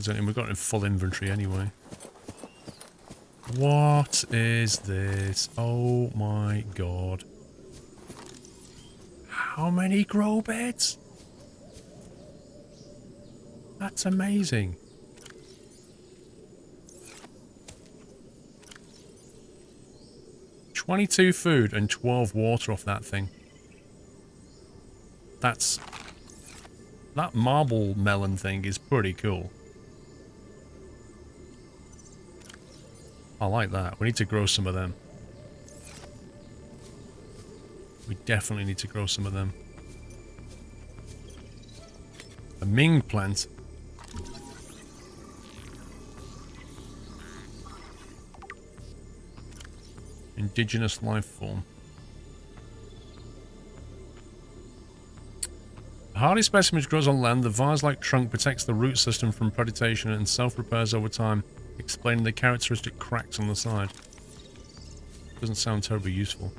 And we've got it in full inventory anyway. What is this? Oh my god. How many grow beds? That's amazing. $22 food and 12 water off that thing. That marble melon thing is pretty cool. I like that. We need to grow some of them. We definitely need to grow some of them. A Ming plant. Indigenous life form. The hardy specimen grows on land. The vase-like trunk protects the root system from predation and self-repairs over time, explaining the characteristic cracks on the side. Doesn't sound terribly useful.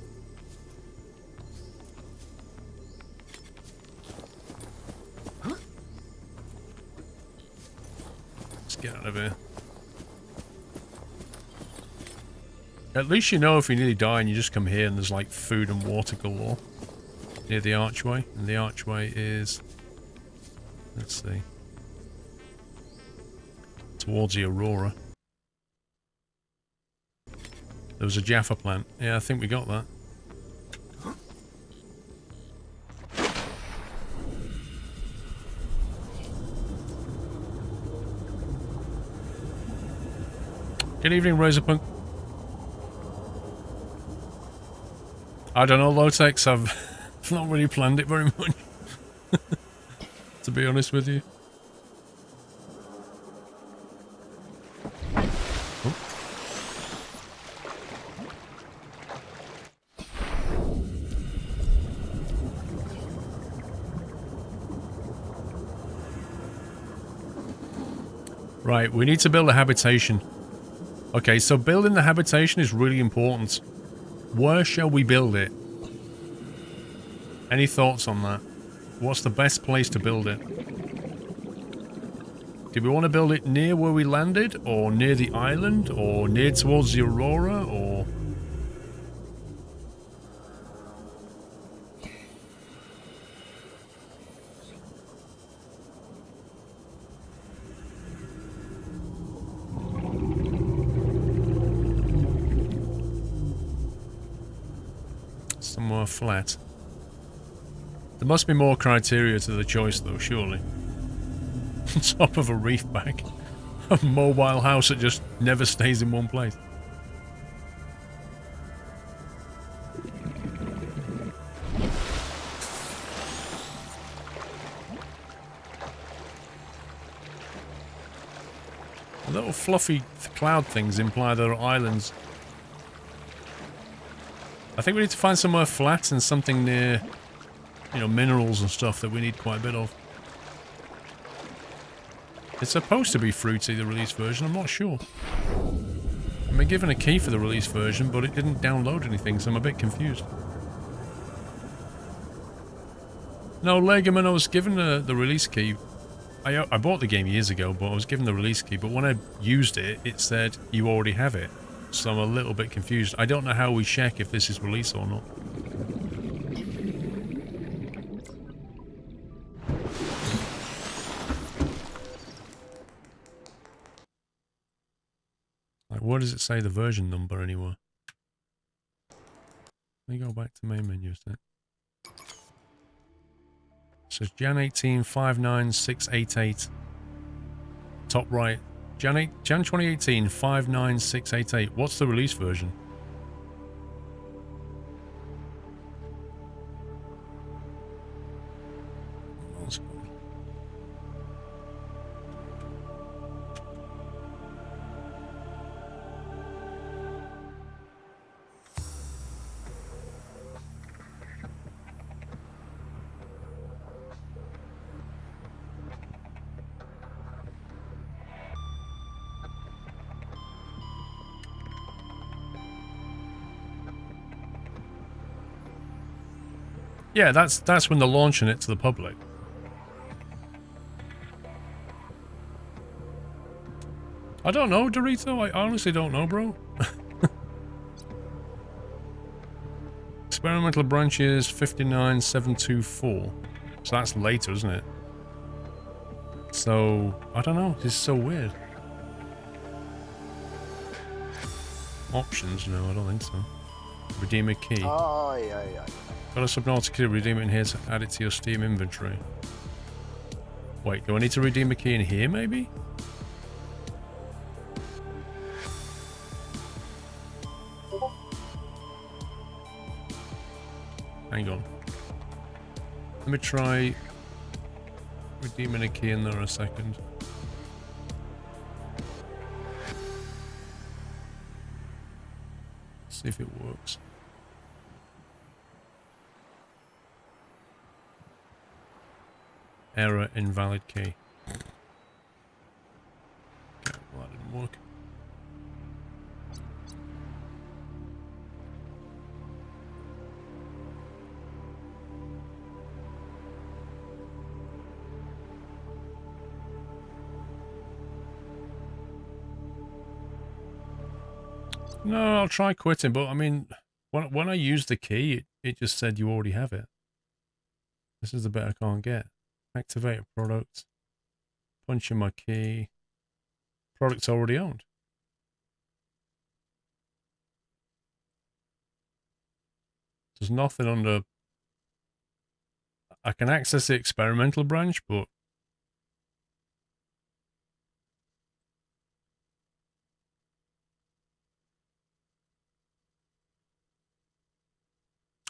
Let's get out of here. At least you know if you nearly die and you just come here and there's like food and water galore. Near the archway. And the archway is... let's see. Towards the Aurora. There was a Jaffa plant. Yeah, I think we got that. Good evening, Razorpunk. I don't know, Lotex. I've not really planned it very much. To be honest with you. Oh. Right, we need to build a habitation. Okay, so building the habitation is really important. Where shall we build it? Any thoughts on that? What's the best place to build it? Do we want to build it near where we landed? Or near the island? Or near towards the Aurora? Or... somewhere flat. There must be more criteria to the choice though, surely. On top of a reef bag. A mobile house that just never stays in one place. The little fluffy cloud things imply there are islands. I think we need to find somewhere flat and something near, you know, minerals and stuff that we need quite a bit of. It's supposed to be fruity, the release version, I'm not sure. I've been given a key for the release version, but it didn't download anything, so I'm a bit confused. No, Legoman, I was given the release key. I bought the game years ago, but I was given the release key, but when I used it, it said, you already have it. So I'm a little bit confused. I don't know how we check if this is release or not. Like, where does it say the version number anywhere? Let me go back to main menu a sec. It says Jan 18 59688. Top right. Jan 2018 59688. What's the release version? Yeah, that's when they're launching it to the public. I don't know, Dorito. I honestly don't know, bro. Experimental branches 59724. So that's later, isn't it? So, I don't know. This is so weird. Options? No, I don't think so. Redeem a key. Oh, yeah. Got a Subnautica, redeem it in here to add it to your Steam inventory. Wait, do I need to redeem a key in here, maybe? Hang on. Let me try redeeming a key in there a second. See if it works. Error, invalid key. Okay, well, that didn't work. No, I'll try quitting, but I mean, when I used the key, it just said you already have it. This is the bit I can't get. Activate a product. Punch in my key. Product's already owned. There's nothing under... I can access the experimental branch, but...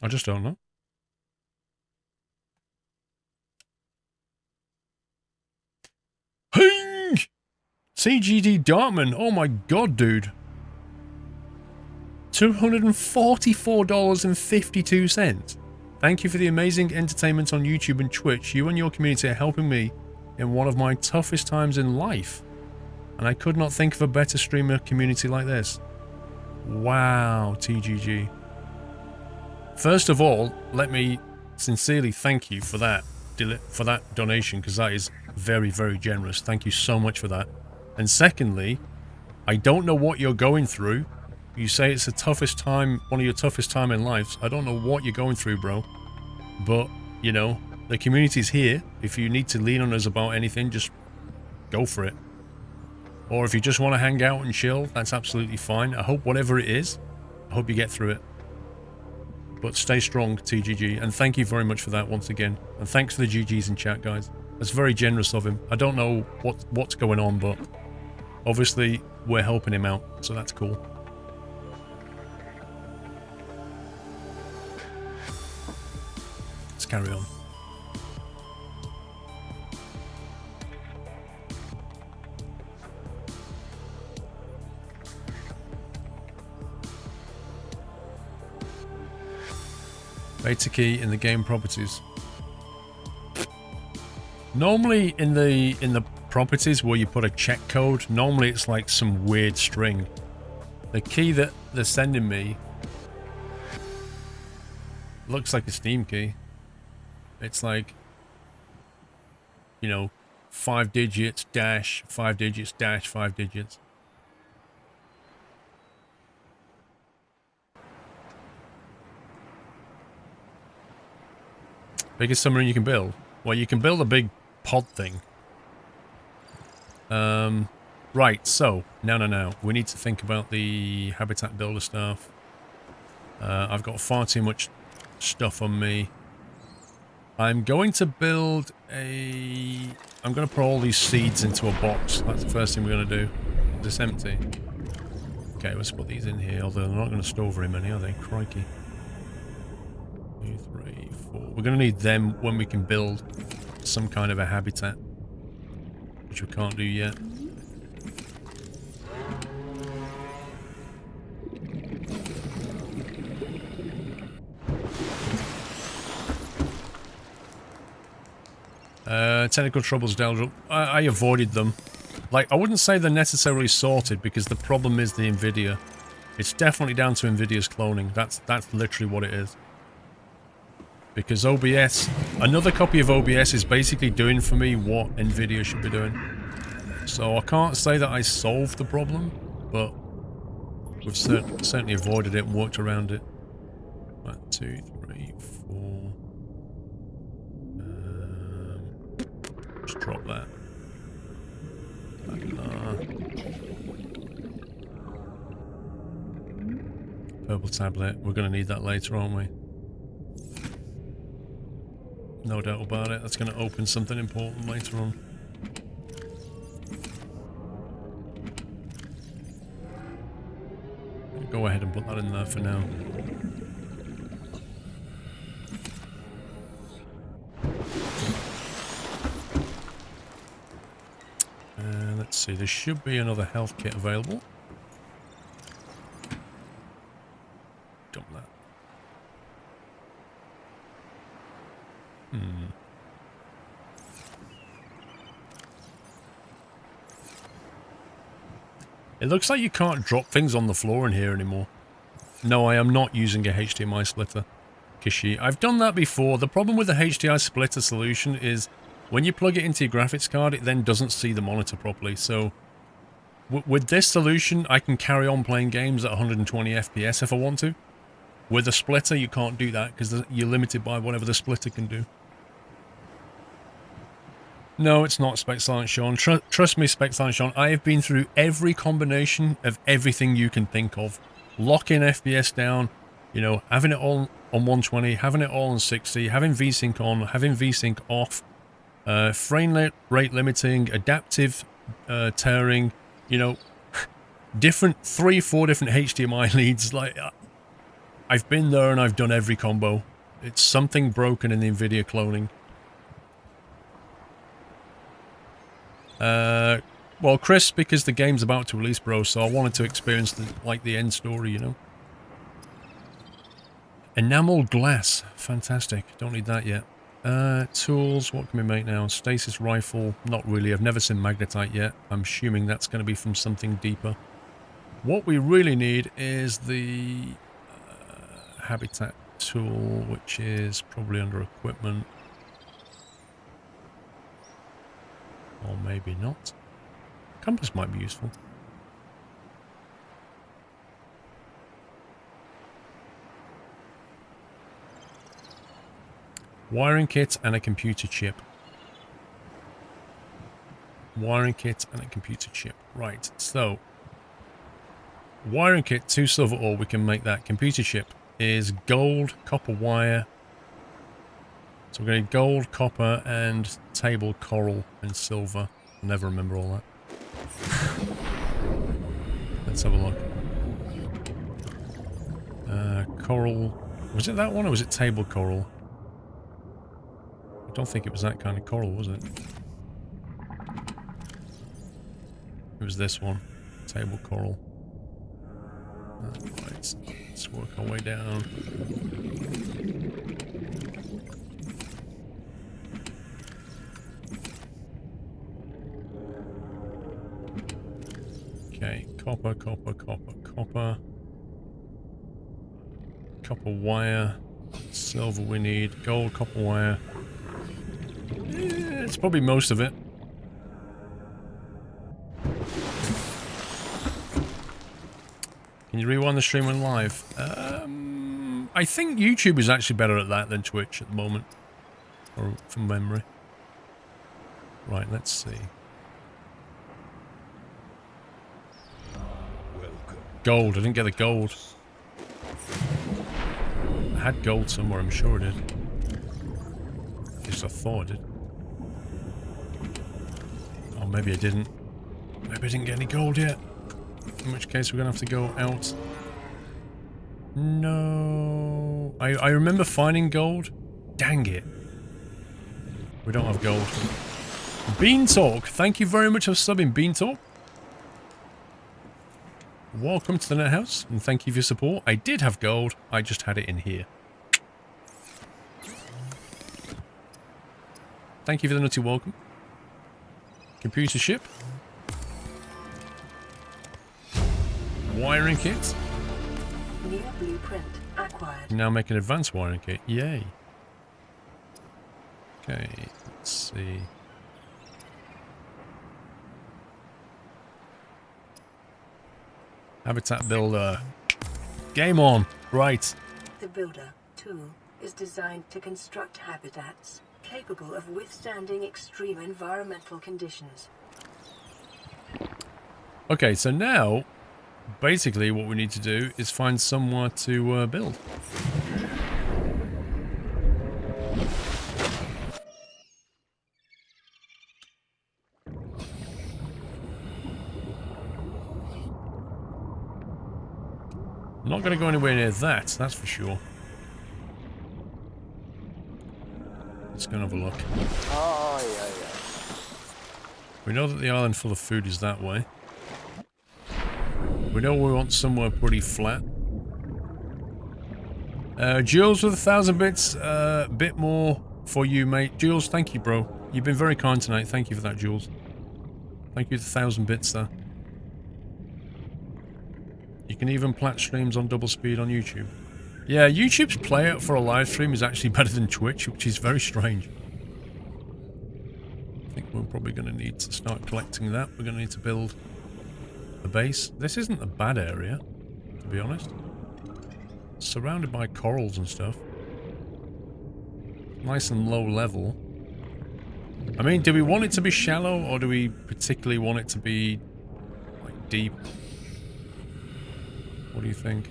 I just don't know. Hing! TGD Dartman. Oh my god, dude. $244.52. Thank you for the amazing entertainment on YouTube and Twitch. You and your community are helping me in one of my toughest times in life. And I could not think of a better streamer community like this. Wow, TGG. First of all, let me sincerely thank you for that donation, because that is very, very generous. Thank you so much for that. And secondly, I don't know what you're going through. You say it's the toughest time, one of your toughest time in life. I don't know what you're going through, bro. But, you know, the community's here. If you need to lean on us about anything, just go for it. Or if you just want to hang out and chill, that's absolutely fine. I hope whatever it is, I hope you get through it. But stay strong, TGG, and thank you very much for that once again. And thanks for the GGs in chat, guys. That's very generous of him. I don't know what's going on, but obviously we're helping him out, so that's cool. Let's carry on. Beta key in the game properties. Normally in the properties where you put a check code, normally it's like some weird string. The key that they're sending me looks like a Steam key. It's like, you know, 5 digits dash 5 digits dash 5 digits. Biggest submarine you can build? Well, you can build a big pod thing. Right, so, now. We need to think about the habitat builder stuff. I've got far too much stuff on me. I'm going to build a... I'm going to put all these seeds into a box. That's the first thing we're going to do. Is this empty? Okay, let's put these in here, although they're not going to store very many, are they? Crikey. 2, 3, 4. We're going to need them when we can build some kind of a habitat, which we can't do yet. Technical troubles, Deldril. I avoided them. Like, I wouldn't say they're necessarily sorted, because the problem is the NVIDIA. It's definitely down to NVIDIA's cloning. That's literally what it is. Because OBS, another copy of OBS is basically doing for me what NVIDIA should be doing. So I can't say that I solved the problem, but we've certainly avoided it and worked around it. 1, 2, 3, 4. Just drop that. Purple tablet. We're going to need that later, aren't we? No doubt about it. That's going to open something important later on. Go ahead and put that in there for now. Let's see, there should be another health kit available. Dump that. It looks like you can't drop things on the floor in here anymore. No, I am not using a HDMI splitter, Kishi. I've done that before. The problem with the HDMI splitter solution is when you plug it into your graphics card, it then doesn't see the monitor properly. So with this solution, I can carry on playing games at 120 FPS if I want to. With a splitter, you can't do that because you're limited by whatever the splitter can do. No, it's not Spec Silent Sean. Trust me, Spec Silent Sean, I have been through every combination of everything you can think of. Locking FPS down, you know, having it all on 120, having it all on 60, having VSync on, having VSync off, frame rate limiting, adaptive tearing, you know, 3-4 different HDMI leads. Like, I've been there and I've done every combo. It's something broken in the NVIDIA cloning. Well, Chris, because the game's about to release, bro, so I wanted to experience the end story, you know. Enamel glass, fantastic. Don't need that yet. Tools, what can we make now? Stasis rifle, not really. I've never seen magnetite yet. I'm assuming that's going to be from something deeper. What we really need is the habitat tool, which is probably under equipment. Or maybe not. Compass might be useful. Wiring kit and a computer chip. Wiring kit and a computer chip. Right, so wiring kit, 2 silver ore, we can make that. Computer chip is gold, copper wire. So we're going to gold, copper, and table coral and silver. I'll never remember all that. Let's have a look. Coral. Was it that one or was it table coral? I don't think it was that kind of coral, was it? It was this one. Table coral. Right, let's work our way down. Okay, copper, copper, copper, copper. Copper wire. Silver we need. Gold, copper wire. It's probably most of it. Can you rewind the stream when live? I think YouTube is actually better at that than Twitch at the moment. Or from memory. Right, let's see. Gold. I didn't get the gold. I had gold somewhere, I'm sure I did. At least I thought I did. Oh, maybe I didn't. Maybe I didn't get any gold yet. In which case we're going to have to go out. No. I remember finding gold. Dang it. We don't have gold. Bean Talk. Thank you very much for subbing, Bean Talk. Welcome to the Net House, and thank you for your support. I did have gold, I just had it in here. Thank you for the nutty welcome. Computer chip. Wiring kit. New blueprint acquired. Now make an advanced wiring kit. Yay. Okay, let's see. Habitat builder. Game on. Right. The Builder tool is designed to construct habitats capable of withstanding extreme environmental conditions. Okay, so now, basically what we need to do is find somewhere to build. I'm not going to go anywhere near that, that's for sure. Let's go and have a look. Oh, yeah. We know that the island full of food is that way. We know we want somewhere pretty flat. Jules with 1,000 bits, bit more for you, mate. Jules, thank you, bro. You've been very kind tonight. Thank you for that, Jules. Thank you for 1,000 bits there. You can even plat streams on double speed on YouTube. Yeah, YouTube's playout for a live stream is actually better than Twitch, which is very strange. I think we're probably going to need to start collecting that. We're going to need to build a base. This isn't a bad area, to be honest. It's surrounded by corals and stuff. Nice and low level. I mean, do we want it to be shallow, or do we particularly want it to be, like, deep? What do you think?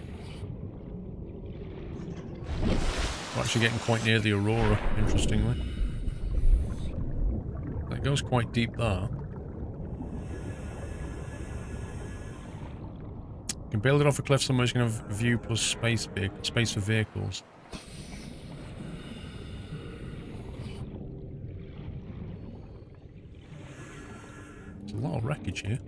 We're actually getting quite near the Aurora, interestingly. That goes quite deep there. You can build it off a cliff somewhere, you can have view plus space for vehicles. There's a lot of wreckage here.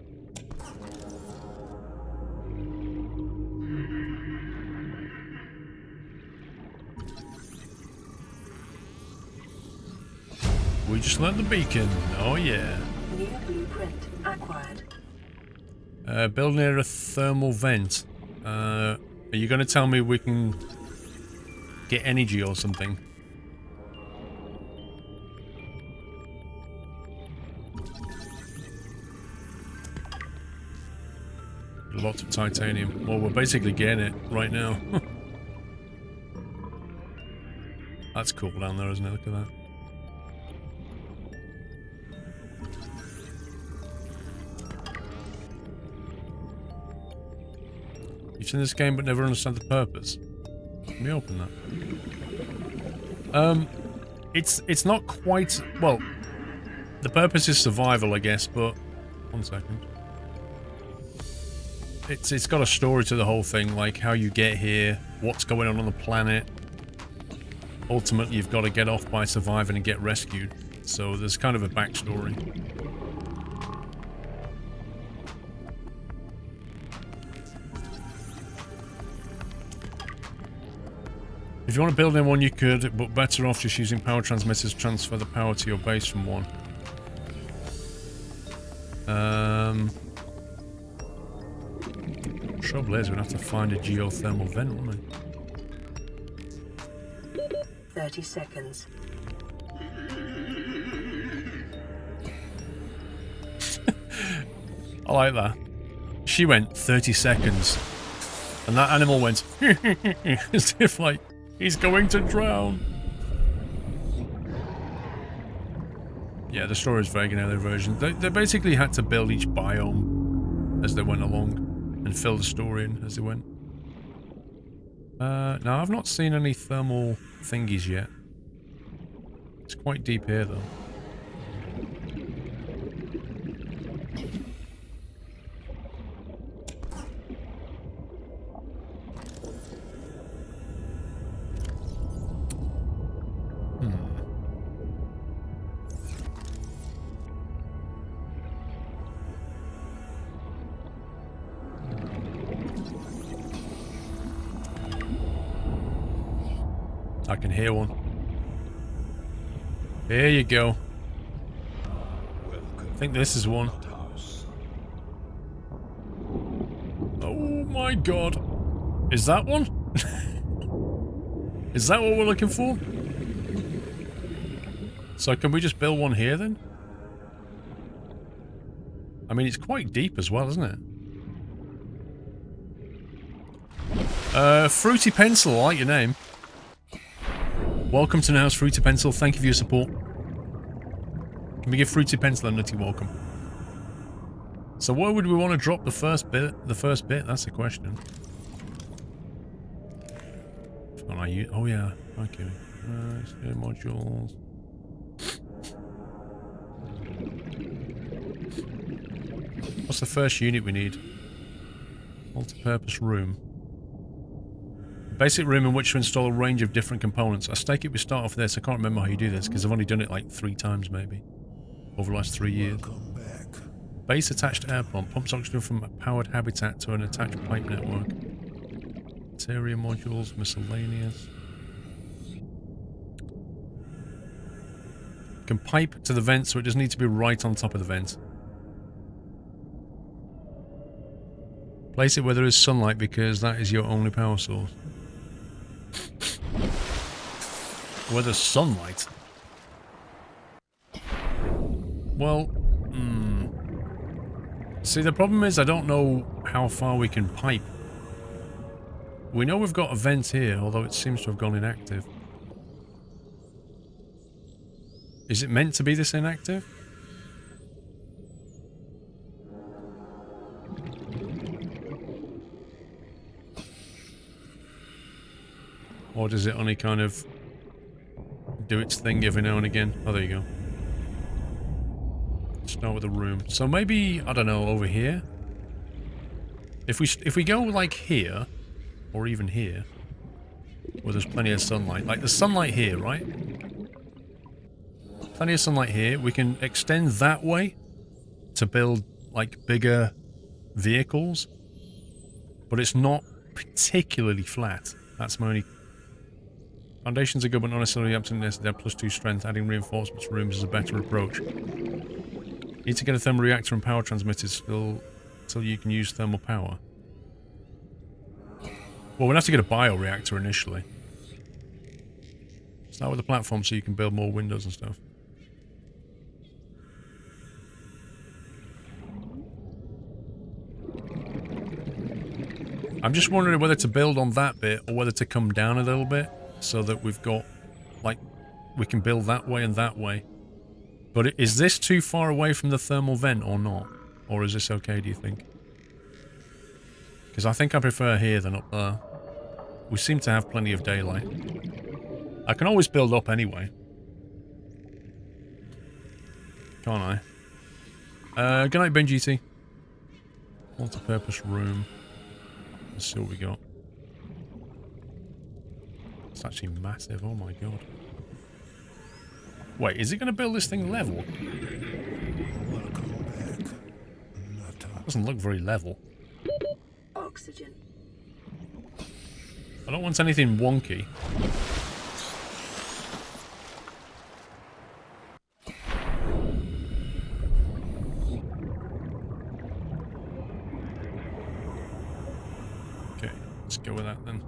We just learned the beacon. Oh yeah. New blueprint acquired. Build near a thermal vent. Are you going to tell me we can get energy or something? Lots of titanium. Well, we're basically getting it right now. That's cool down there, isn't it? Look at that. You've seen this game but never understand the purpose. Let me open that. It's not quite... Well, the purpose is survival, I guess, but... One second. It's got a story to the whole thing, like how you get here, what's going on the planet. Ultimately, you've got to get off by surviving and get rescued. So there's kind of a backstory. If you want to build in one, you could, but better off just using power transmitters to transfer the power to your base from one. Trouble is, we'd have to find a geothermal vent, wouldn't we? 30 seconds. I like that. She went 30 seconds. And that animal went as if like, he's going to drown. Yeah, the story is vague in earlier versions. They basically had to build each biome as they went along and fill the story in as they went. Now, I've not seen any thermal thingies yet. It's quite deep here, though. I can hear one. Here you go. I think this is one. Oh my god. Is that one? Is that what we're looking for? So can we just build one here then? I mean, it's quite deep as well, isn't it? Fruity Pencil, I like your name. Welcome to Now's Fruity Pencil. Thank you for your support. Can we give Fruity Pencil a nutty welcome? So where would we want to drop the first bit? That's the question. Oh yeah, okay. Modules. What's the first unit we need? Multi-purpose room. A basic room in which to install a range of different components. I take it we start off this. I can't remember how you do this because I've only done it like 3 times maybe over the last 3 years. Base attached air pump. Pumps oxygen from a powered habitat to an attached pipe network. Interior modules, miscellaneous. Can pipe to the vent so it doesn't need to be right on top of the vent. Place it where there is sunlight because that is your only power source. Where there's sunlight? Well, see, the problem is I don't know how far we can pipe. We know we've got a vent here, although it seems to have gone inactive. Is it meant to be this inactive? Or does it only kind of do its thing every now and again? Oh, there you go. Start with a room. So maybe, I don't know, over here? If we go like here, or even here, where there's plenty of sunlight. Like, there's sunlight here, right? Plenty of sunlight here. We can extend that way to build, like, bigger vehicles. But it's not particularly flat. That's my only... Foundations are good, but not necessarily up to this. They're +2 strength. Adding reinforcements rooms is a better approach. Need to get a thermal reactor and power transmitters till you can use thermal power. Well, we'll have to get a bioreactor initially. Start with the platform so you can build more windows and stuff. I'm just wondering whether to build on that bit or whether to come down a little bit so that we've got, like, we can build that way and that way. But is this too far away from the thermal vent or not? Or is this okay, do you think? Because I think I prefer here than up there. We seem to have plenty of daylight. I can always build up anyway. Can't I? Good night, Ben GT. Multi-purpose room. Let's see what we got. It's actually massive, oh my god. Wait, is it going to build this thing level? Doesn't look very level. Oxygen. I don't want anything wonky. Okay, let's go with that then.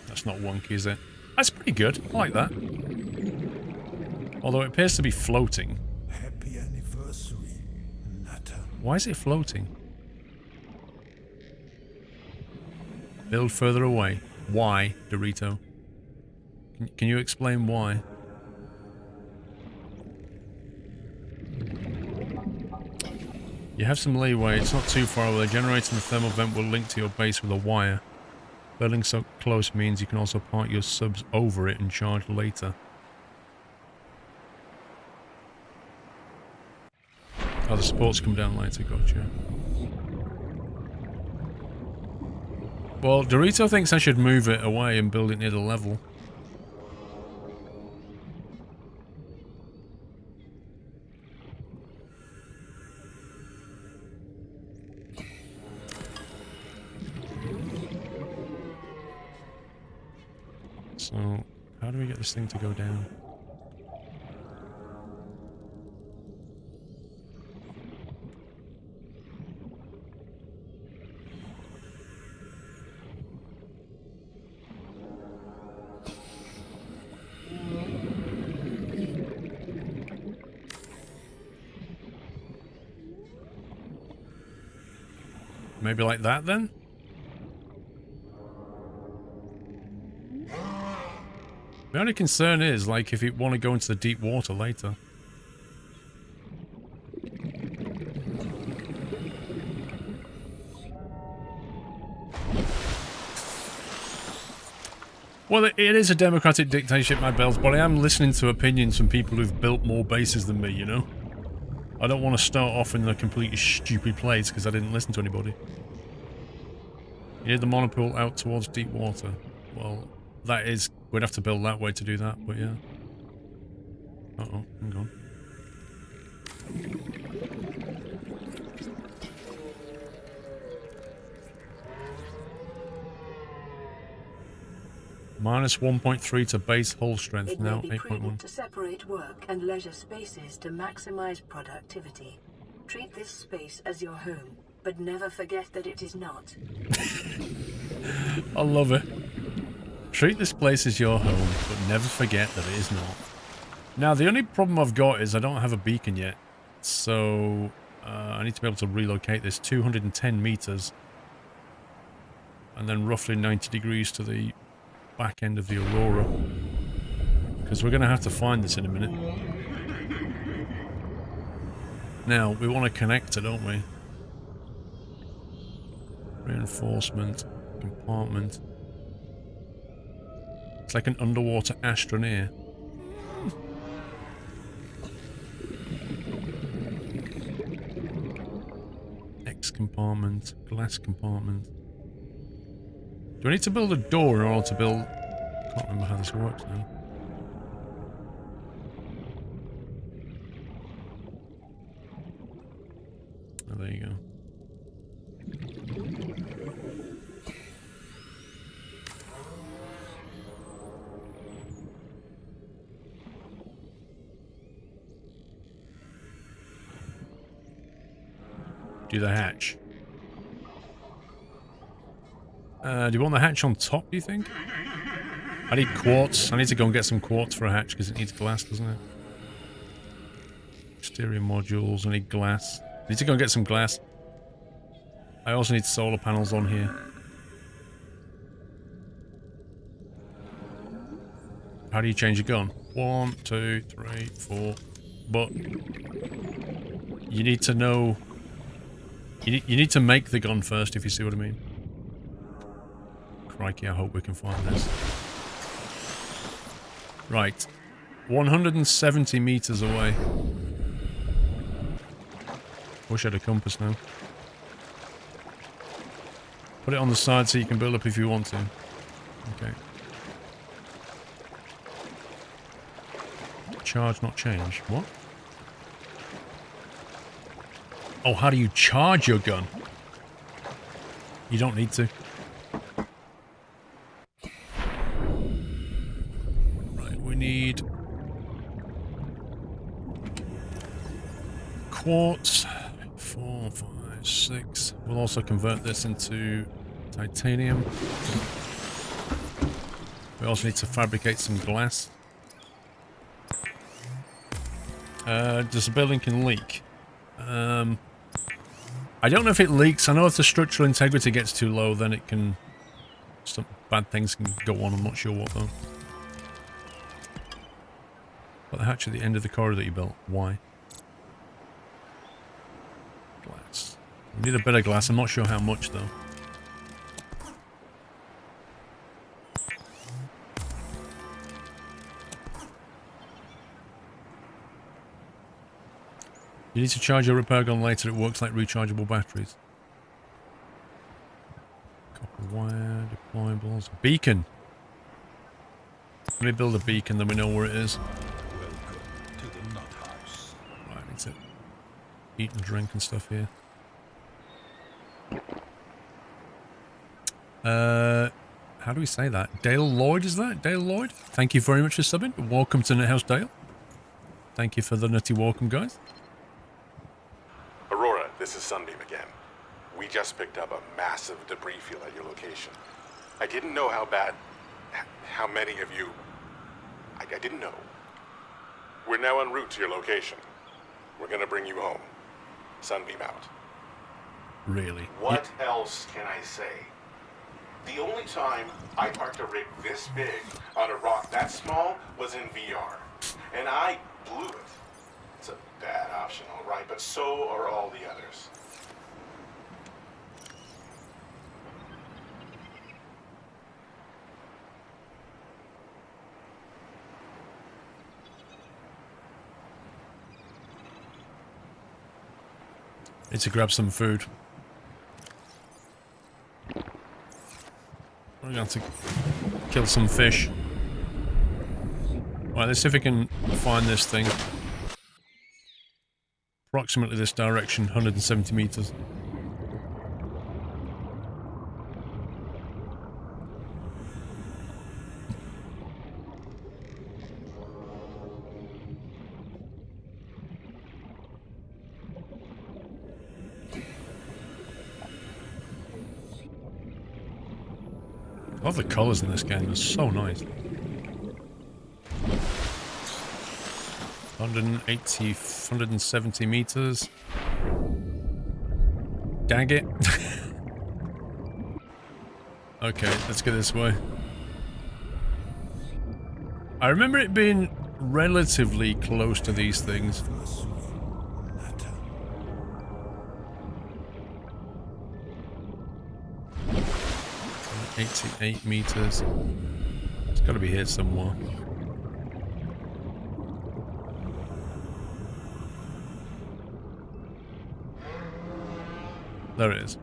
That's not wonky, is it? That's pretty good. I like that. Although it appears to be floating. Happy anniversary, Nutter. Why is it floating? Build further away. Why, Dorito? Can you explain why? You have some leeway. It's not too far away. Generating the thermal vent will link to your base with a wire. Building so close means you can also park your subs over it and charge later. Oh, the supports come down later, gotcha. Well, Dorito thinks I should move it away and build it near the level. So, how do we get this thing to go down? Maybe like that then? The only concern is, like, if you want to go into the deep water later. Well, it is a democratic dictatorship, my bells, but I am listening to opinions from people who've built more bases than me, you know? I don't want to start off in a completely stupid place because I didn't listen to anybody. You need the monopool out towards deep water. Well, that is... We'd have to build that way to do that, but yeah. Uh-oh, hang on. Minus 1.3 to base hull strength, now 8.1. To separate work and leisure spaces to maximize productivity. Treat this space as your home, but never forget that it is not. I love it. Treat this place as your home, but never forget that it is not. Now, the only problem I've got is I don't have a beacon yet. So, I need to be able to relocate this 210 meters. And then roughly 90 degrees to the back end of the Aurora. Because we're going to have to find this in a minute. Now, we want to connect it, don't we? Reinforcement, compartment. It's like an underwater astroneer. X compartment, glass compartment. Do I need to build a door in order to build... I can't remember how this works now. Oh, there you go. Do the hatch. Do you want the hatch on top, do you think? I need quartz. I need to go and get some quartz for a hatch because it needs glass, doesn't it? Exterior modules. I need glass. I need to go and get some glass. I also need solar panels on here. How do you change your gun? 1, 2, 3, 4. But you need to know... You need to make the gun first, if you see what I mean. Crikey, I hope we can find this. Right. 170 meters away. Wish I had a compass now. Put it on the side so you can build up if you want to. Okay. Charge, not change. What? Oh, how do you charge your gun? You don't need to. Right, we need... quartz. 4, 5, 6. We'll also convert this into titanium. We also need to fabricate some glass. Does the building can leak? I don't know if it leaks. I know if the structural integrity gets too low, then it can... some bad things can go on. I'm not sure what, though. But the hatch at the end of the corridor that you built. Why? Glass. We need a bit of glass. I'm not sure how much, though. You need to charge your repair gun later. It works like rechargeable batteries. Copper wire, deployables. Beacon! Let me build a beacon, then we know where it is. Welcome to the Nut House. Right, I need to eat and drink and stuff here. How do we say that? Dale Lloyd, is that? Dale Lloyd? Thank you very much for subbing. Welcome to Nut House, Dale. Thank you for the nutty welcome, guys. This is Sunbeam again. We just picked up a massive debris field at your location. I didn't know how many of you... I didn't know. We're now en route to your location. We're gonna bring you home. Sunbeam out. really. What else can I say? The only time I parked a rig this big on a rock that small was in VR. And I blew it. It's a bad option, all right, but so are all the others. Need to grab some food. I'm going to have to kill some fish. Right, let's see if we can find this thing. Approximately this direction, 170 meters. I love the colours in this game, they're so nice. 180, 170 meters. Dag it. Okay, let's go this way. I remember it being relatively close to these things. 88 meters. It's got to be here somewhere. There it is.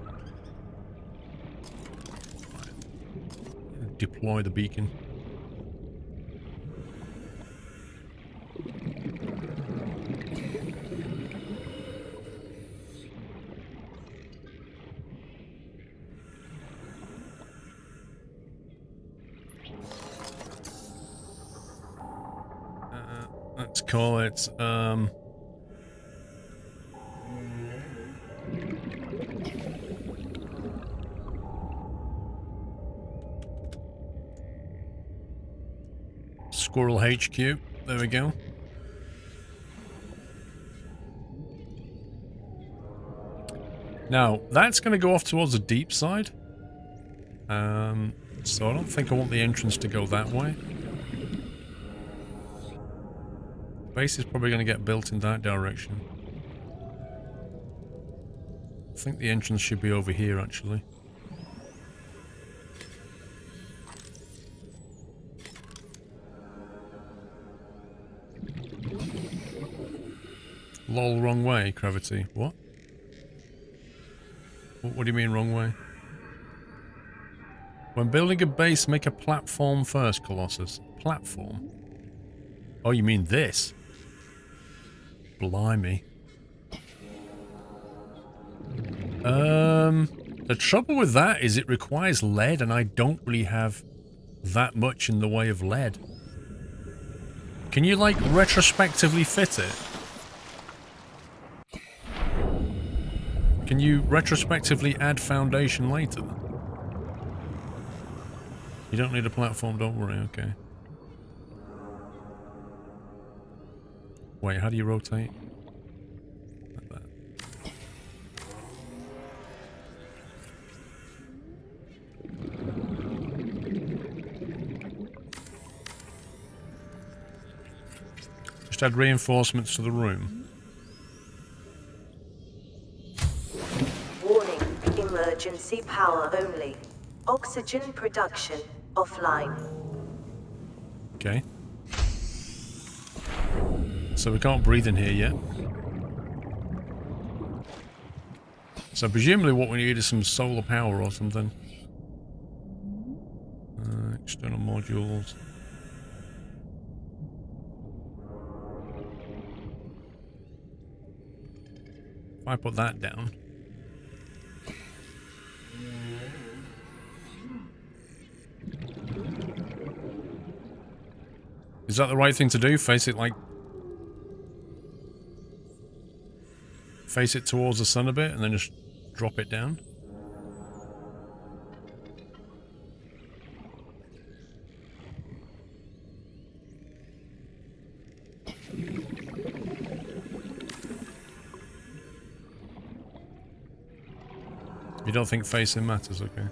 Right. Deploy the beacon. Let's call it, Squirrel HQ. There we go. Now, that's going to go off towards the deep side. So I don't think I want the entrance to go that way. Base is probably going to get built in that direction. I think the entrance should be over here, actually. Lol, wrong way, Gravity. What? What do you mean, wrong way? When building a base, make a platform first, Colossus. Platform? Oh, you mean this? Blimey. The trouble with that is it requires lead, and I don't really have that much in the way of lead. Can you, like, retrospectively fit it? Can you retrospectively add foundation later? You don't need a platform, don't worry, okay. Wait, how do you rotate? Like that. Just add reinforcements to the room. Warning, emergency power only. Oxygen production offline. Okay. So we can't breathe in here yet. So presumably what we need is some solar power or something. External modules. If I put that down. Is that the right thing to do? Face it like... Face it towards the sun a bit and then just drop it down? You don't think facing matters, okay.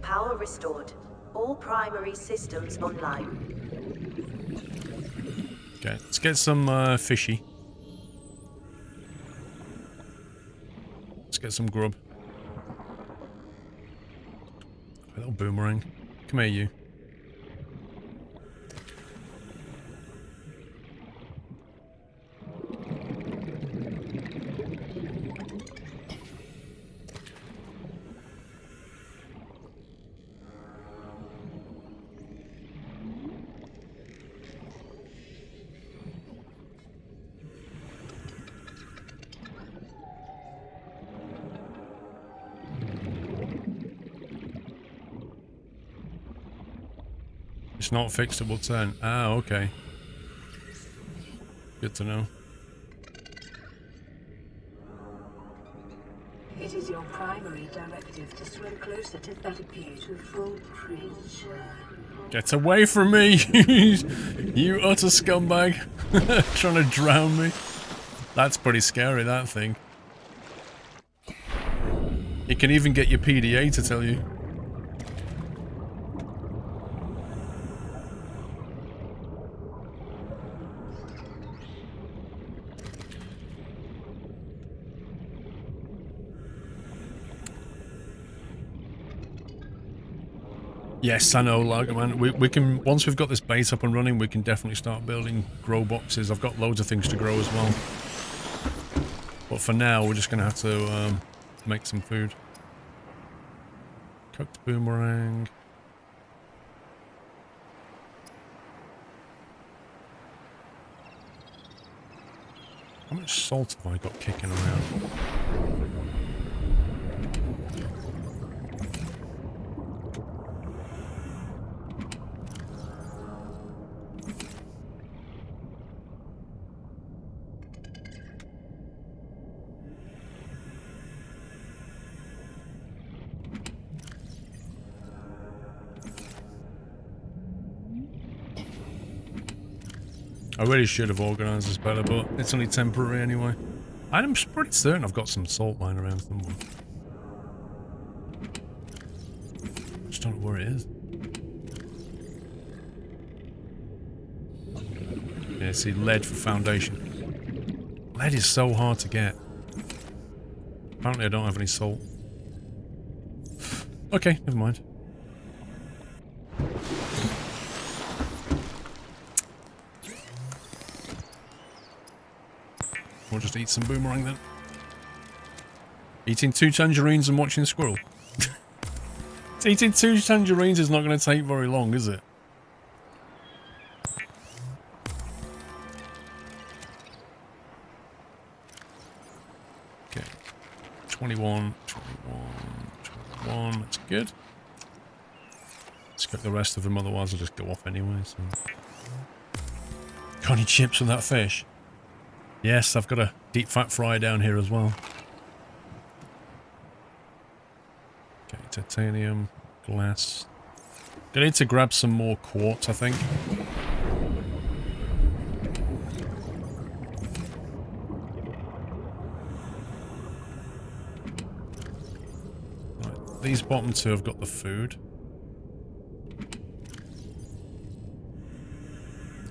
Power restored. All primary systems online. Okay, let's get some fishy. Let's get some grub. A little boomerang. Come here, you. It's not fixable turn. Ah, okay. Good to know. It is your primary directive to swim closer to that beautiful creature. Get away from me! You utter scumbag! Trying to drown me. That's pretty scary, that thing. It can even get your PDA to tell you. Yes, I know, man. We can, once we've got this base up and running, we can definitely start building grow boxes. I've got loads of things to grow as well. But for now, we're just going to have to make some food. Cooked boomerang. How much salt have I got kicking around? I really should have organised this better, but it's only temporary anyway. I'm pretty certain I've got some salt lying around somewhere. Just don't know where it is. Yeah, see, lead for foundation. Lead is so hard to get. Apparently I don't have any salt. Okay, never mind. We'll just eat some boomerang then. Eating 2 tangerines and watching squirrel. Eating 2 tangerines is not going to take very long, is it? Okay. 21, 21, that's good. Let's cook the rest of them, otherwise I'll just go off anyway. So. Got any chips with that fish? Yes, I've got a deep fat fry down here as well. Okay, titanium, glass. I need to grab some more quartz, I think. Right, these bottom 2 have got the food.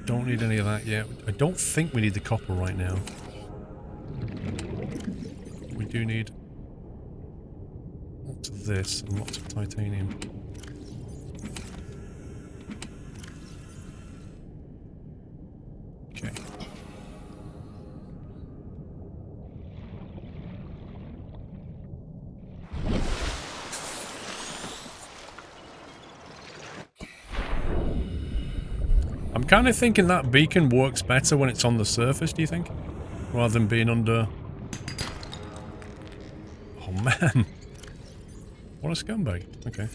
Don't need any of that yet. I don't think we need the copper right now. We do need lots of this and lots of titanium. Okay. I'm kind of thinking that beacon works better when it's on the surface, do you think? Rather than being under... Oh man. What a scumbag. Okay.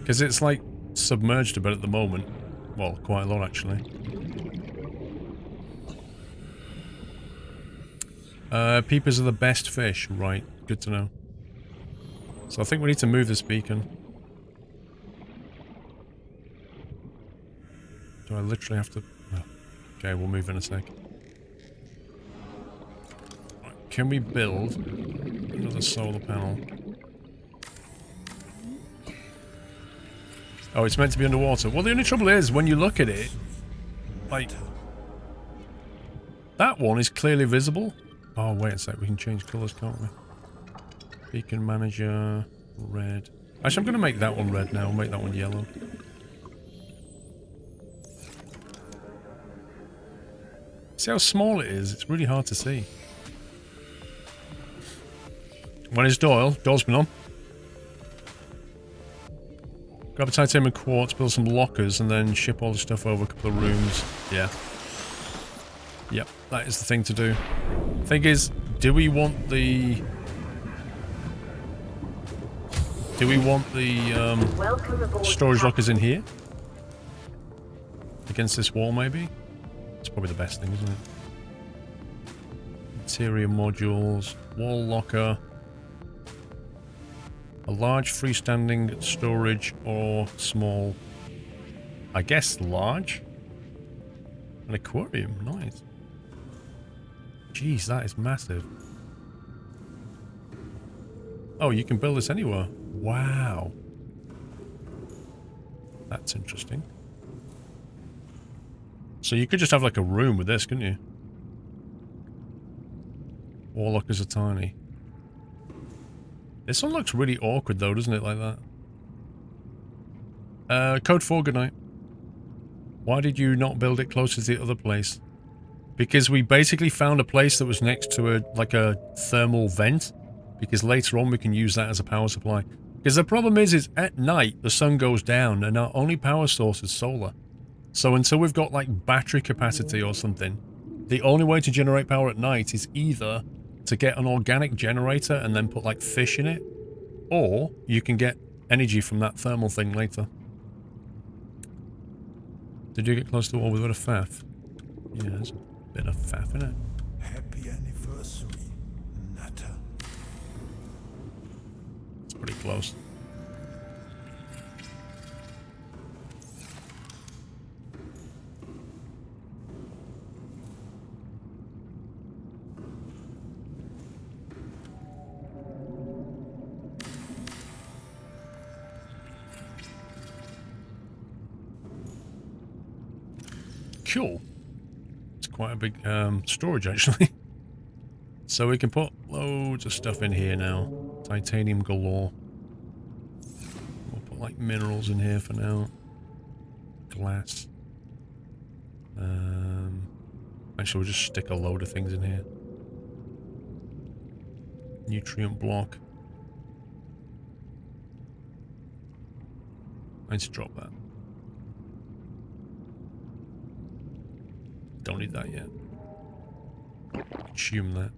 Because it's like submerged a bit at the moment. Well, quite a lot actually. Peepers are the best fish. Right, good to know. So I think we need to move this beacon. Do I literally have to... Oh. Okay, we'll move in a sec. Right, can we build another solar panel? Oh, it's meant to be underwater. Well, the only trouble is, when you look at it, like... That one is clearly visible. Oh, wait a sec. We can change colours, can't we? Beacon manager, red. Actually, I'm going to make that one red now. I'll make that one yellow. See how small it is? It's really hard to see. When is Doyle? Doyle's been on. Grab a titanium quartz, build some lockers, and then ship all the stuff over a couple of rooms. Yeah. Yep, that is the thing to do. Thing is, do we want the... storage lockers in here? Against this wall, maybe? It's probably the best thing, isn't it? Interior modules, wall locker, a large freestanding storage or small, I guess large? An aquarium, nice. Jeez, that is massive. Oh, you can build this anywhere. Wow. That's interesting. So you could just have like a room with this, couldn't you? Wall lockers are tiny. This one looks really awkward though, doesn't it, like that? Code 4, good night. Why did you not build it closer to the other place? Because we basically found a place that was next to like a thermal vent. Because later on we can use that as a power supply. Because the problem is at night the sun goes down and our only power source is solar. So until we've got like battery capacity or something, the only way to generate power at night is either to get an organic generator and then put like fish in it, or you can get energy from that thermal thing later. Did you get close to the wall with a bit of faff? Yeah, there's a bit of faff in it. Happy anniversary, Nutter. It's pretty close. Cool. It's quite a big storage actually. So we can put loads of stuff in here now. Titanium galore. We'll put like minerals in here for now. Glass. Actually we'll just stick a load of things in here. Nutrient block. I need to drop that. Don't need that yet. Consume that.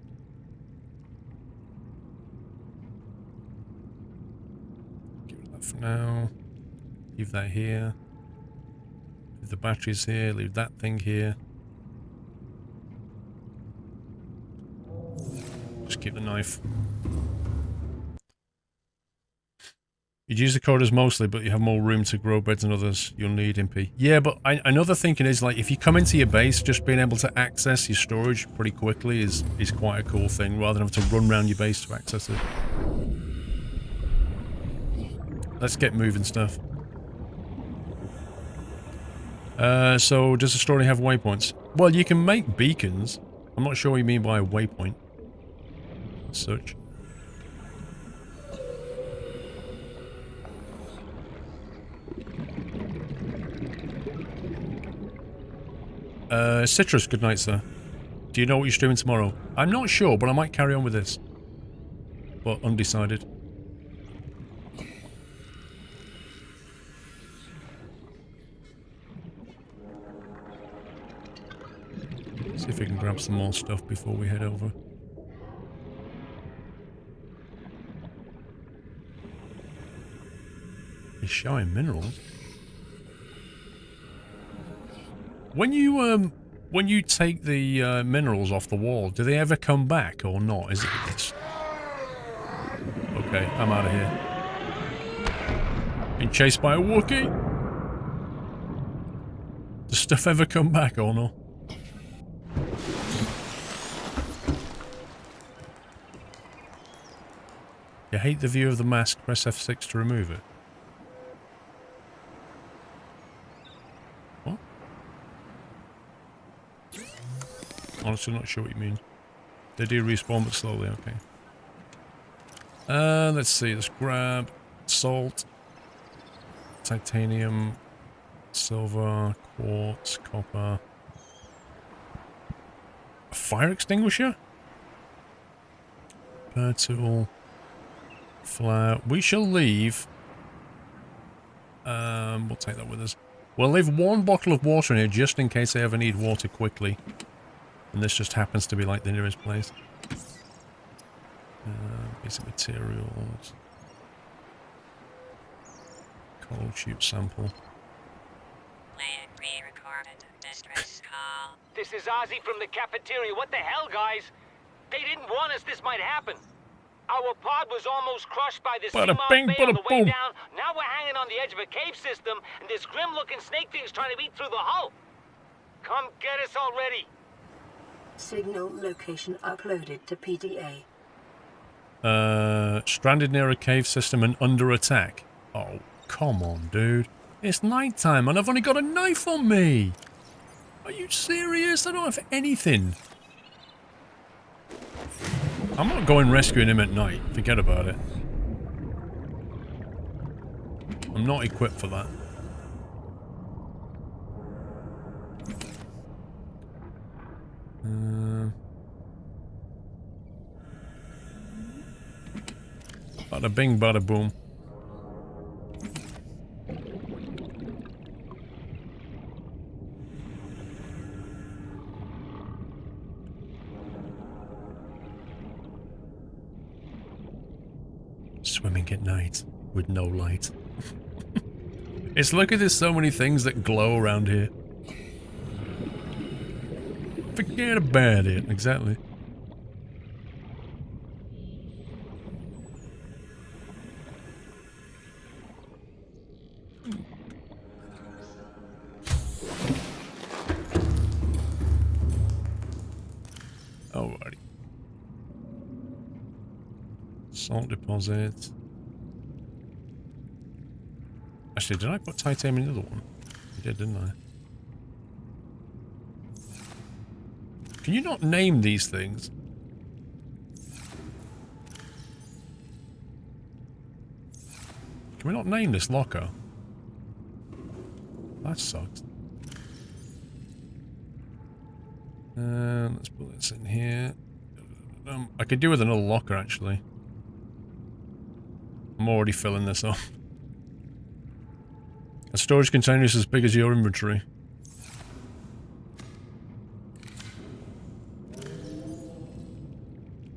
Give it that for now. Leave that here. Leave the batteries here. Leave that thing here. Just keep the knife. You'd use the corridors mostly, but you have more room to grow beds than others. You'll need MP. Yeah, but another thinking is, like, if you come into your base, just being able to access your storage pretty quickly is quite a cool thing, rather than having to run around your base to access it. Let's get moving stuff. So, does the story have waypoints? Well, you can make beacons. I'm not sure what you mean by a waypoint. Such. Citrus, good night, sir. Do you know what you're streaming tomorrow? I'm not sure, but I might carry on with this. But undecided. See if we can grab some more stuff before we head over. He's showing minerals. When you take the minerals off the wall, do they ever come back or not? Is it this? Okay, I'm out of here. Been chased by a Wookiee. Does stuff ever come back or no? You hate the view of the mask, press F6 to remove it. What? Honestly not sure what you mean. They do respawn but slowly, okay. Let's see, let's grab salt, titanium, silver, quartz, copper. A fire extinguisher? Repair tool. Flour. We shall leave. We'll take that with us. We'll leave one bottle of water in here just in case I ever need water quickly. And this just happens to be like the nearest place. Basic materials. Cold tube sample. Plan pre-recorded distress call. This is Ozzy from the cafeteria. What the hell, guys? They didn't warn us this might happen. Our pod was almost crushed by this Bada Seamoth bing, Bay on bada the way boom. down. Now we're hanging on the edge of a cave system, and this grim-looking snake thing's trying to eat through the hull. Come get us already. Signal location uploaded to PDA. Stranded near a cave system and under attack. Oh, come on, dude. It's nighttime and I've only got a knife on me. Are you serious? I don't have anything. I'm not going rescuing him at night. Forget about it. I'm not equipped for that. Bada bing, bada boom. Swimming at night with no light. It's look at there's so many things that glow around here. Forget about it. Exactly. Alrighty. Salt deposit. Actually, did I put titanium in the other one? I did, didn't I? Can you not name these things? Can we not name this locker? That sucks. Let's put this in here. I could do with another locker, actually. I'm already filling this up. A storage container is as big as your inventory.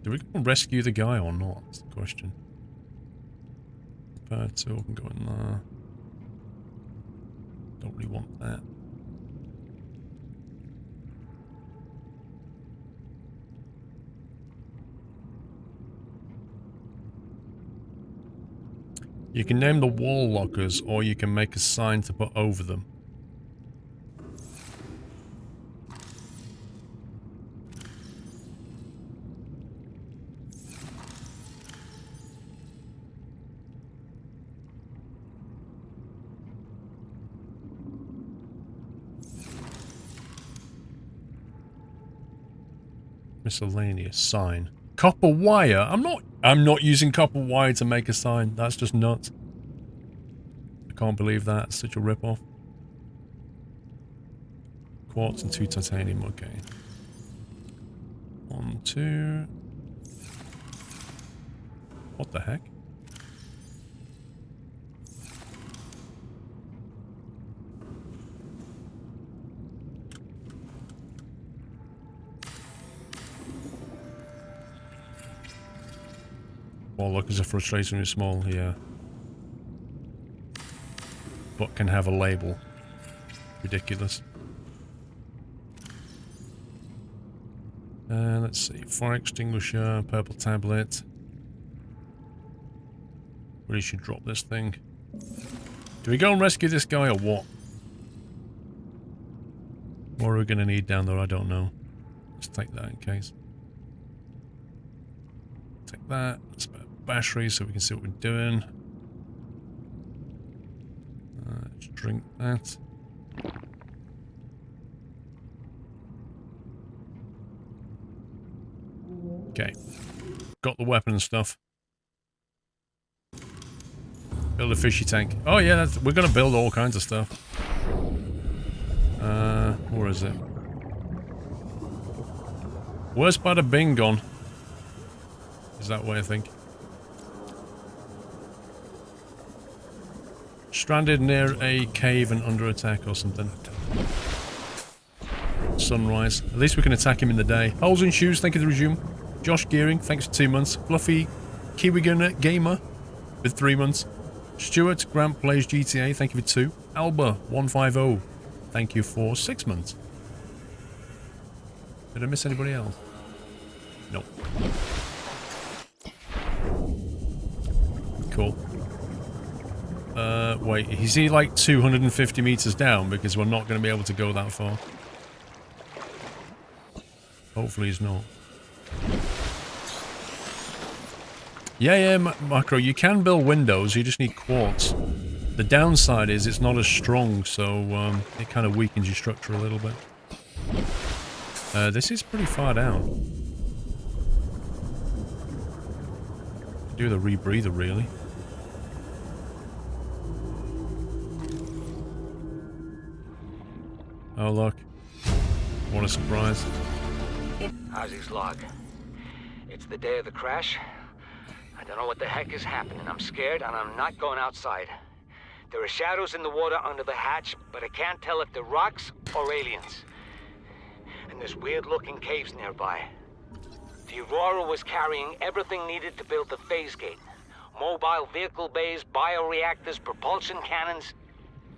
Do we go and rescue the guy or not? That's the question. Repair tool can go in there. Don't really want that. You can name the wall lockers, or you can make a sign to put over them. Miscellaneous sign. Copper wire. I'm not using copper wire to make a sign. That's just nuts. I can't believe that. It's such a rip-off. Quartz and 2 titanium. Okay. 1, 2. What the heck? Wall lockers are frustratingly small, yeah. But can have a label. Ridiculous. Let's see. Fire extinguisher, purple tablet. Really should drop this thing. Do we go and rescue this guy or what? What are we going to need down there? I don't know. Let's take that in case. Take that. Let's put a battery so we can see what we're doing. Let's drink that. Okay. Got the weapon and stuff. Build a fishy tank. Oh yeah, we're going to build all kinds of stuff. Where is it? Where's Bada Bing gone? Is that way, I think. Stranded near a cave and under attack or something. Sunrise. At least we can attack him in the day. Holes in Shoes, thank you for the resume. Josh Gearing, thanks for 2 months. Fluffy Kiwi Gamer with 3 months. Stuart Grant Plays GTA, thank you for 2. Alba 150, thank you for 6 months. Did I miss anybody else? No. Cool. Wait, is he like 250 meters down? Because we're not going to be able to go that far. Hopefully he's not. Yeah, Macro, you can build windows, you just need quartz. The downside is it's not as strong, so it kind of weakens your structure a little bit. This is pretty far down. Do the rebreather, really. Oh, look. What a surprise. How's his log? It's the day of the crash. I don't know what the heck is happening. I'm scared and I'm not going outside. There are shadows in the water under the hatch, but I can't tell if they're rocks or aliens. And there's weird-looking caves nearby. The Aurora was carrying everything needed to build the phase gate. Mobile vehicle bays, bioreactors, propulsion cannons.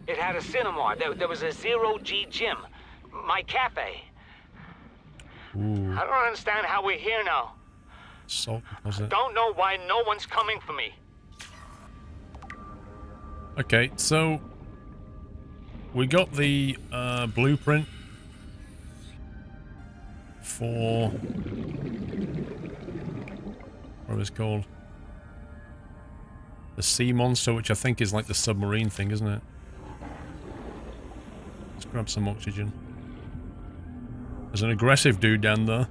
It had a cinema. There was a zero-G gym. My cafe. Ooh. I don't understand how we're here now. Salt deposit. Don't know why no one's coming for me. Okay, so we got the blueprint for what was it called? The sea monster, which I think is like the submarine thing, isn't it? Let's grab some oxygen. There's an aggressive dude down there.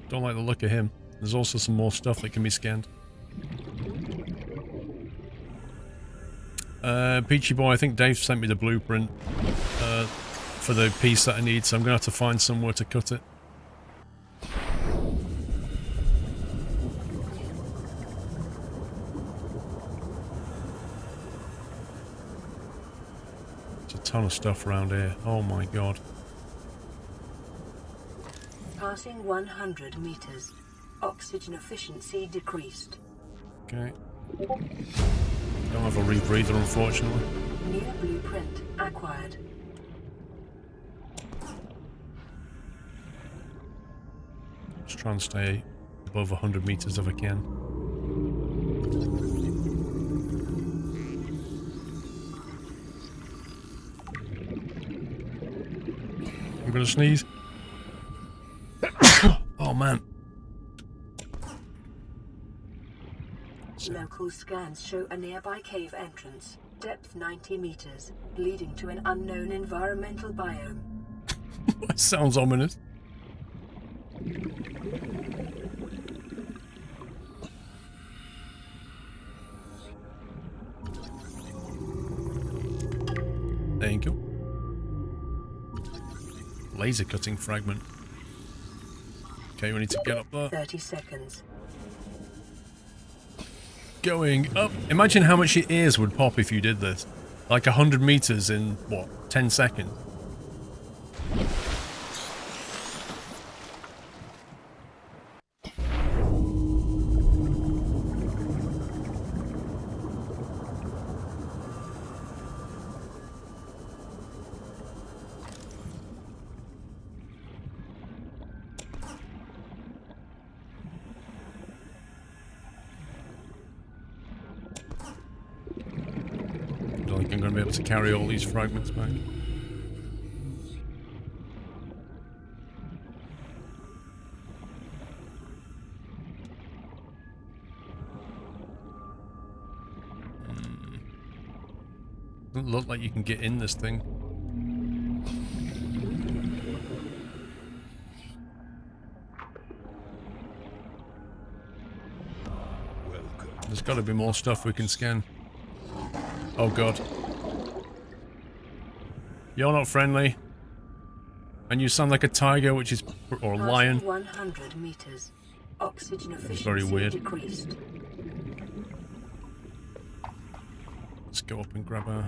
Don't like the look of him. There's also some more stuff that can be scanned. Peachy Boy, I think Dave sent me the blueprint for the piece that I need, so I'm going to have to find somewhere to cut it. There's a ton of stuff around here. Oh my god. Passing 100 meters. Oxygen efficiency decreased. Okay. Don't have a rebreather, unfortunately. New blueprint acquired. Just try and stay above 100 meters if I can. I'm gonna sneeze. Oh man. Local scans show a nearby cave entrance, depth 90 meters, leading to an unknown environmental biome. That sounds ominous. There you go. Laser cutting fragment. Okay, we need to get up there. 30 seconds. Going up. Imagine how much your ears would pop if you did this. Like 100 meters in, what, 10 seconds? I don't think I'm going to be able to carry all these fragments back. Doesn't look like you can get in this thing. There's got to be more stuff we can scan. Oh god. You're not friendly. And you sound like a tiger, which is... or a lion. 100 meters. Oxygen efficiency Very weird. decreased. Let's go up and grab our...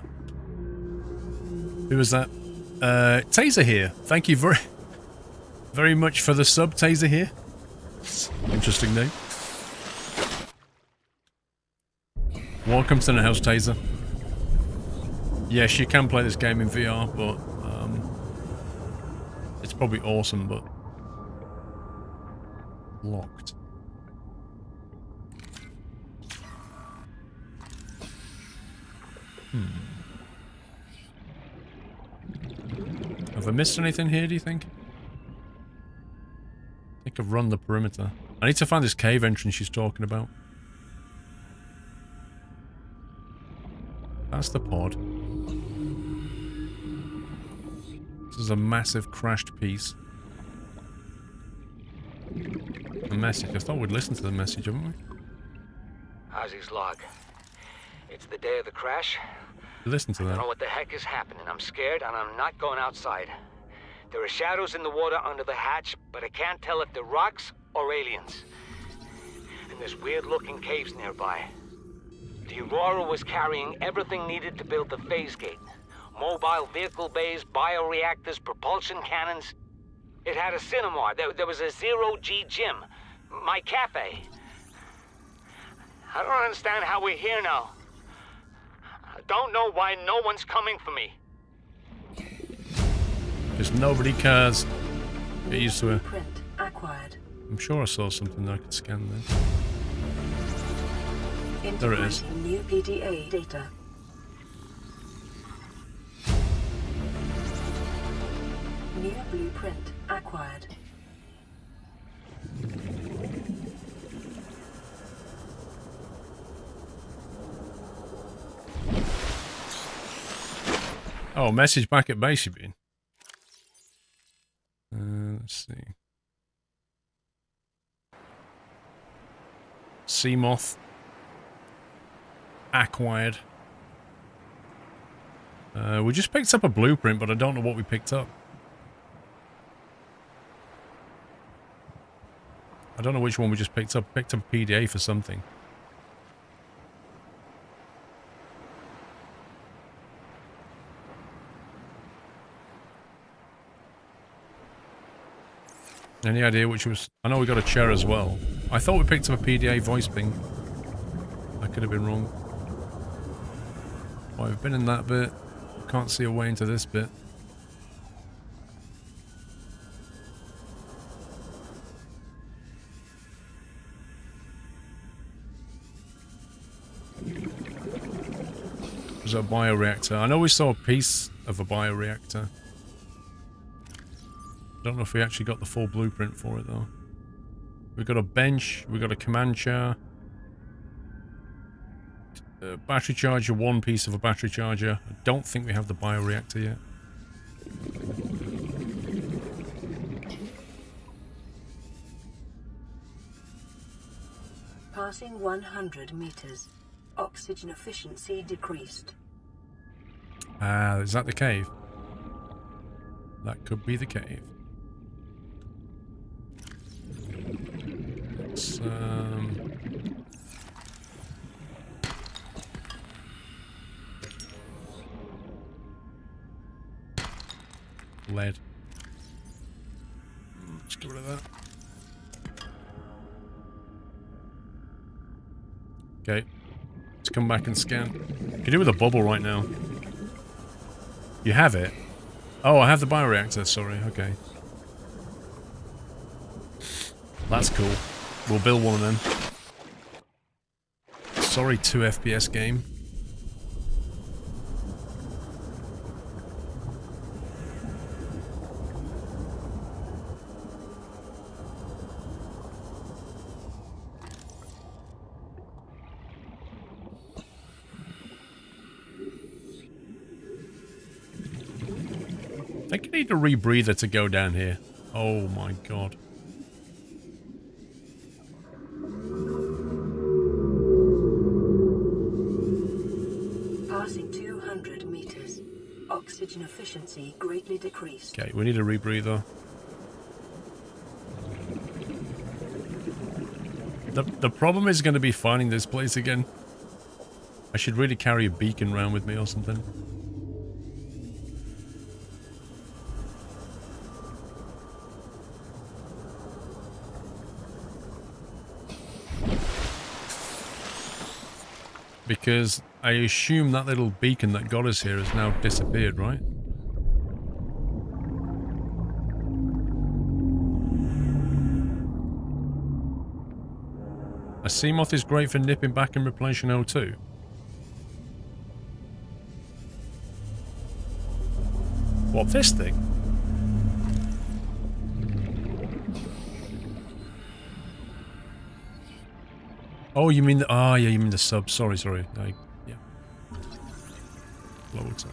Who was that? Taser here. Thank you very much for the sub, Taser here. Interesting name. Welcome to the house, Taser. Yes, you can play this game in VR, but it's probably awesome, but locked. Have I missed anything here, do you think? I think I've run the perimeter. I need to find this cave entrance she's talking about. That's the pod. This is a massive crashed piece. A message. I thought we'd listen to the message, haven't we? Ozzy's log. It's the day of the crash. Listen to I that. don't know what the heck is happening. I'm scared and I'm not going outside. There are shadows in the water under the hatch, but I can't tell if they're rocks or aliens. And there's weird-looking caves nearby. The Aurora was carrying everything needed to build the phase gate. Mobile vehicle bays, bioreactors, propulsion cannons. It had a cinema. There was a zero-G gym. My cafe. I don't understand how we're here now. I don't know why no one's coming for me. Because nobody cares. Get used to it. Print acquired. I'm sure I saw something that I could scan then. There it is. Integrating new PDA data. New blueprint acquired. Oh, message back at base, you mean? Let's see. Seamoth. Acquired. We just picked up a blueprint, but I don't know what we picked up. I don't know which one we just picked up. Picked up a PDA for something. Any idea which was... I know we got a chair as well. I thought we picked up a PDA voice ping. I could have been wrong. Well, I've been in that bit. Can't see a way into this bit. There's a bioreactor. I know we saw a piece of a bioreactor. I don't know if we actually got the full blueprint for it though. We got a bench, we got a command chair. Battery charger, one piece of a battery charger. I don't think we have the bioreactor yet. Passing 100 meters. Oxygen efficiency decreased. Ah, is that the cave? That could be the cave. Let's, lead. Let's get rid of that. Okay. Let's come back and scan. You can do with a bubble right now. You have it? Oh, I have the bioreactor, sorry, okay. That's cool. We'll build one of them. Sorry, 2 FPS game. I think I need a rebreather to go down here. Oh my god. Passing 200 meters. Oxygen efficiency greatly decreased. Okay, we need a rebreather. The problem is going to be finding this place again. I should really carry a beacon around with me or something. Because I assume that little beacon that got us here has now disappeared, right? A Seamoth is great for nipping back and replenishing O2. What, this thing? Oh, you mean the... Ah, yeah, you mean the sub. Sorry. Yeah. Lower time.